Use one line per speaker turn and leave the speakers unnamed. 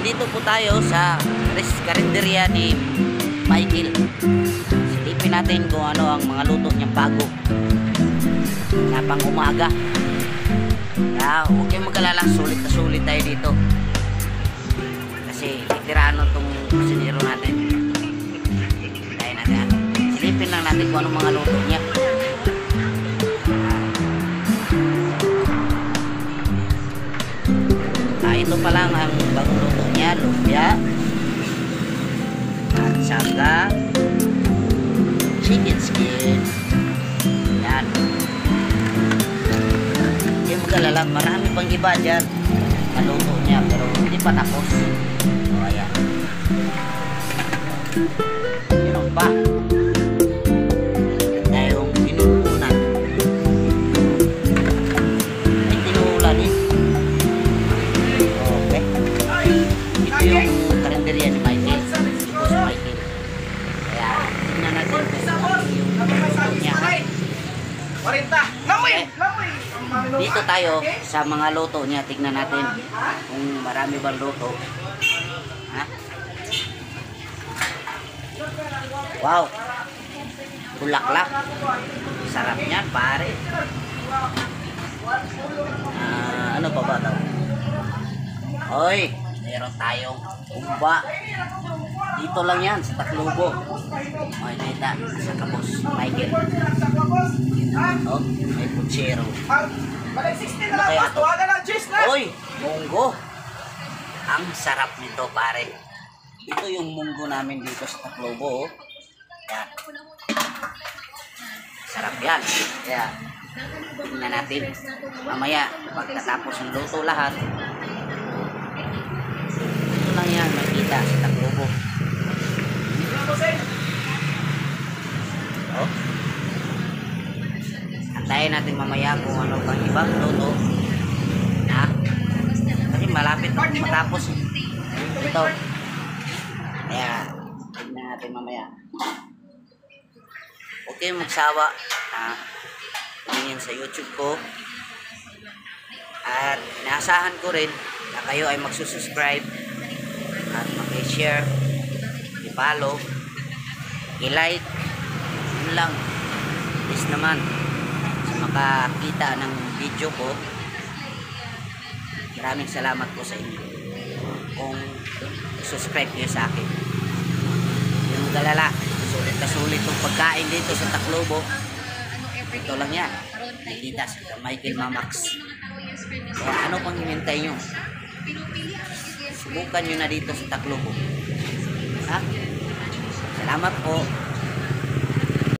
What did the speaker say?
nandito po tayo sa karinderya ni Michael. Silipin natin kung ano ang mga luto niyang bago na pang umaga. Kaya huwag kayong mag-alala, sulit na sulit tayo dito. Kasi veterano tong kusinero natin. Tayo natin. Silipin lang natin kung ano mga luto niya. Ito pa lang ang bagong luto niya, lumpia at saka chicken skin. Yan. Hindi mag-alala, marami pang iba dyan maluto niya pero hindi pa tapos. O ayan, yun pa tayong pinupunan. Ay, tinuulan eh. Yung karinderya ni Michael, si Boss Michael. Kaya tingnan natin yung luto niya. Dito tayo sa mga luto niya, tignan natin kung marami bang luto. Ha? Wow, bulaklak, sarap niyan pare. Ano pa ba daw? Oy, meron tayong umba. Dito lang yan sa Taclobo. Oy, neta, sa Boss Michael. Oh, may putsero. Ano kaya ito? Oy, munggo. Ang sarap nito pare. Ito yung munggo namin dito sa Taclobo. Yan. Sarap yan. Kaya tingnan natin mamaya pagkatapos ng luto lahat. Ito lang yan, makita sa Taclobo. Oh. Antayin natin mamaya kung ano pang ibang luto. Ha? Kasi malapit matapos ito. Kaya tignan natin mamaya. Huwag kayong magsawa na tumingin sa YouTube ko. At inaasahan ko rin na kayo ay magsusubscribe at mag-share, i-follow, i-like. Yun lang. Please naman sa makakita ng video ko. Maraming salamat po sa inyo kung subscribe kayo sa akin. Yung galala, sulit na sulit yung pagkain dito sa Taclobo. Ito lang yan, nakikita sa Michael Mamax. Kaya ano pang hinintay nyo? Subukan nyo na dito sa Taclobo. Ha? Salamat po.